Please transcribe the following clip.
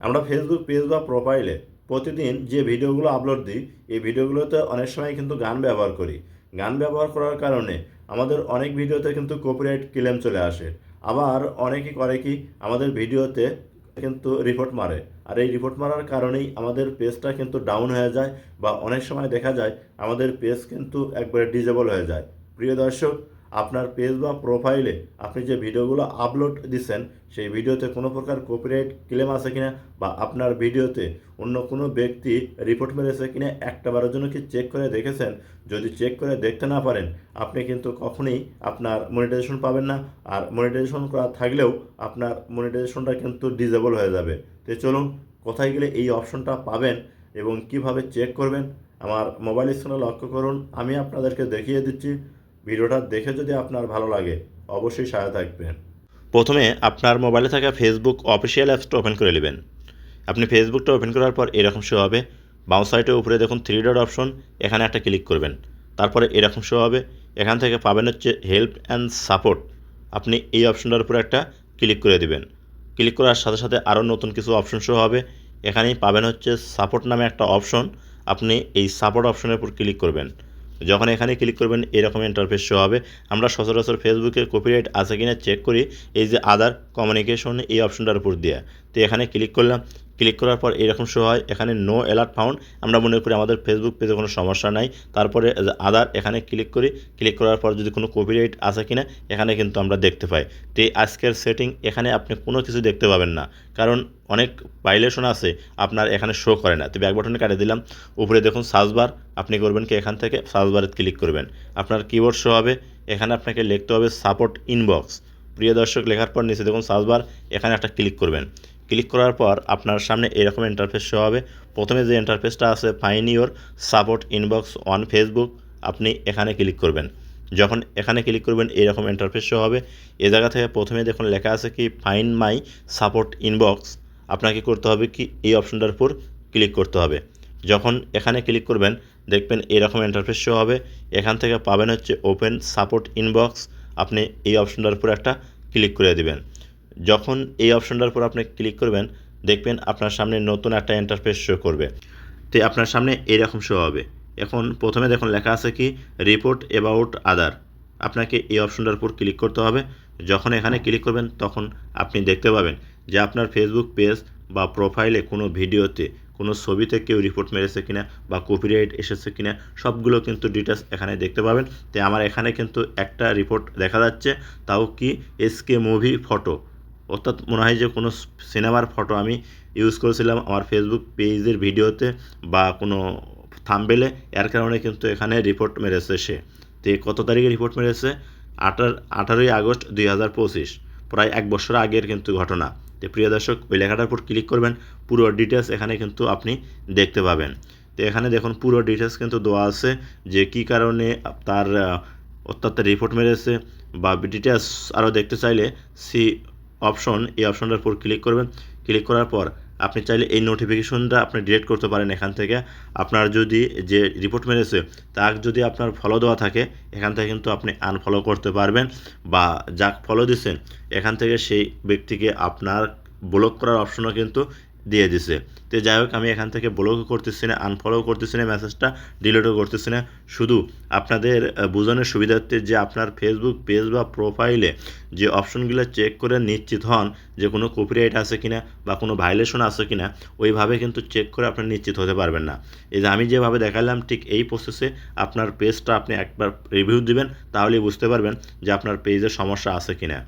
আমরা Facebook page বা প্রোফাইলে প্রতিদিন যে ভিডিওগুলো আপলোড দিই, এই ভিডিওগুলোতে অনেক সময় কিন্তু গান ব্যবহার করি। গান ব্যবহার করার কারণে আমাদের অনেক ভিডিওতে কিন্তু কপিরাইট ক্লেম চলে আসে। আবার অনেকেই করে কি, আমাদের ভিডিওতে কিন্তু রিপোর্ট মারে। আর এই রিপোর্ট মারার কারণেই আমাদের পেজটা কিন্তু ডাউন হয়ে যায়, বা অনেক সময় দেখা যায় আমাদের পেজ কিন্তু একবারে ডিজেবল হয়ে যায়। প্রিয় দর্শক, আপনার পেজ বা প্রোফাইলে আপনি যে ভিডিওগুলো আপলোড দিচ্ছেন, সেই ভিডিওতে কোনো প্রকার কপিরাইট ক্লেম আছে কিনা, বা আপনার ভিডিওতে অন্য কোনো ব্যক্তি রিপোর্ট মেরেছে কিনা একটাবারের জন্য কি চেক করে দেখেছেন? যদি চেক করে দেখতে না পারেন, আপনি কিন্তু কখনোই আপনার মনিটাইজেশন পাবেন না। আর মনিটাইজেশন করা থাকলেও আপনার মনিটাইজেশনটা কিন্তু ডিজেবল হয়ে যাবে। তো চলুন, কোথায় গেলে এই অপশনটা পাবেন এবং কিভাবে চেক করবেন, আমার মোবাইল স্ক্রিনে লক্ষ্য করুন। আমি আপনাদেরকে দেখিয়ে দিচ্ছি। ভিডিওটা দেখে যদি আপনার ভালো লাগে, অবশ্যই সাথে থাকবেন। প্রথমে আপনার মোবাইলে থাকা ফেসবুক অফিসিয়াল অ্যাপসটা ওপেন করে নেবেন। আপনি ফেসবুকটা ওপেন করার পর এরকম শো হবে। বাম সাইডের উপরে দেখুন 3 ডট অপশন, এখানে একটা ক্লিক করবেন। তারপরে এরকম শো হবে। এখান থেকে পাবেন হচ্ছে হেল্প অ্যান্ড সাপোর্ট। আপনি এই অপশনটার উপরে একটা ক্লিক করে দিবেন। ক্লিক করার সাথে সাথে আরও নতুন কিছু অপশন শো হবে। এখানেই পাবেন হচ্ছে সাপোর্ট নামে একটা অপশন। আপনি এই সাপোর্ট অপশনের উপর ক্লিক করবেন। যখন এখানে ক্লিক করবেন এরকম ইন্টারফেস শো হবে। আমরা সচরাচর ফেসবুকে কপিরাইট আছে কিনা চেক করি এই যে আদার কমিউনিকেশন এই অপশনটার উপর দিয়ে। তো এখানে ক্লিক করলাম। ক্লিক করার পর এরকম শো হয়, এখানে নো অ্যালার্ট ফাউন্ড। আমরা মনে করি আমাদের ফেসবুক পেজে কোনো সমস্যা নাই। তারপরে আদার এখানে ক্লিক করি। ক্লিক করার পর যদি কোনো কপিরাইট আছে কিনা এখানে কিন্তু আমরা দেখতে পাই। তো এই আজকের সেটিং, এখানে আপনি কোনো কিছু দেখতে পাবেন না, কারণ অনেক ভাইলেশন আছে আপনার এখানে শো করে না। তো ব্যাক বাটনে কাটে দিলাম। উপরে দেখুন সার্চ বার, আপনি করবেন কি এখান থেকে সার্চ বারে ক্লিক করবেন। আপনার কিবোর্ড শো হবে। এখানে আপনাকে লিখতে হবে সাপোর্ট ইনবক্স। প্রিয় দর্শক, লেখার পর নিচে দেখুন সার্চ বার, এখানে একটা ক্লিক করবেন। ক্লিক করার পর আপনার সামনে এরকম ইন্টারফেস শো হবে। প্রথমে যে ইন্টারফেসটা আছে find your support inbox on Facebook, আপনি এখানে ক্লিক করবেন। যখন এখানে ক্লিক করবেন এরকম ইন্টারফেস শো হবে। এ জায়গা থেকে প্রথমে দেখুন লেখা আছে কি ফাইন্ড মাই সাপোর্ট ইনবক্স। আপনাকে করতে হবে কি এই অপশনটার উপর ক্লিক করতে হবে। যখন এখানে ক্লিক করবেন দেখবেন এরকম ইন্টারফেস শো হবে। এখান থেকে পাবেন হচ্ছে ওপেন সাপোর্ট ইনবক্স। আপনি এই অপশনটার উপর একটা ক্লিক করে দিবেন। যখন এই অপশনটার উপর আপনি ক্লিক করবেন দেখবেন আপনার সামনে নতুন একটা ইন্টারফেস শো করবে। তো আপনার সামনে এরকম শো হবে। এখন প্রথমে দেখুন লেখা আছে কি রিপোর্ট অ্যাবাউট আদার। আপনাকে এই অপশনটার উপর ক্লিক করতে হবে। যখন এখানে ক্লিক করবেন তখন আপনি দেখতে পাবেন যে আপনার ফেসবুক পেজ বা প্রোফাইলে কোনো ভিডিওতে, কোনো ছবিতে কেউ রিপোর্ট মেরেছে কিনা বা কপিরাইট এসেছে কিনা সবগুলো কিন্তু ডিটেলস এখানে দেখতে পাবেন। তো আমার এখানে কিন্তু একটা রিপোর্ট দেখা যাচ্ছে, তাও কি এসকে মুভি ফটো, অর্থাৎ মনে হয় যে কোনো সিনেমার ফটো আমি ইউজ করেছিলাম আমার ফেসবুক পেজের ভিডিওতে বা কোনো থাম্বনেলে, এর কারণে কিন্তু এখানে রিপোর্ট মেরেছে সে। তো কত তারিখে রিপোর্ট মেরেছে? 18ই আগস্ট 2025, প্রায় 1 বছর আগের কিন্তু ঘটনা। তো প্রিয় দর্শক, ওই লেখাটার উপর ক্লিক করবেন, পুরো ডিটেলস এখানে কিন্তু আপনি দেখতে পাবেন। তো এখানে দেখুন পুরো ডিটেলস কিন্তু দেওয়া আছে যে কী কারণে তার অর্থাৎ রিপোর্ট মেরেছে, বা ডিটেলস আরও দেখতে চাইলে সি অপশন, এই অপশনটার উপর ক্লিক করবেন। ক্লিক করার পর আপনি চাইলে এই নোটিফিকেশনটা আপনি ডিলিট করতে পারেন এখান থেকে। আপনার যদি যে রিপোর্ট মেরেছে তার যদি আপনার ফলো দেওয়া থাকে এখান থেকে কিন্তু আপনি আনফলো করতে পারবেন, বা যাক ফলো দিচ্ছেন এখান থেকে সেই ব্যক্তিকে আপনার ব্লক করার অপশনও কিন্তু দিয়ে দিছে। তো যাই হোক, আমি এখান থেকে ব্লকও করতেছি না, আনফলোও করতেছি না, মেসেজটা ডিলিটও করতেছি না। শুধু আপনাদের বোঝানোর সুবিধার্থে যে আপনার ফেসবুক পেজ বা প্রোফাইলে যে অপশনগুলো চেক করে নিশ্চিত হন যে কোনো কপিরাইট আছে কিনা বা কোনো ভায়োলেশন আছে কিনা, ওইভাবে কিন্তু চেক করে আপনি নিশ্চিত হতে পারবেন না। এই যে আমি যেভাবে দেখালাম ঠিক এই প্রসেসে আপনার পেজটা আপনি একবার রিভিউ দিবেন, তাহলেই বুঝতে পারবেন যে আপনার পেজে সমস্যা আছে কিনা।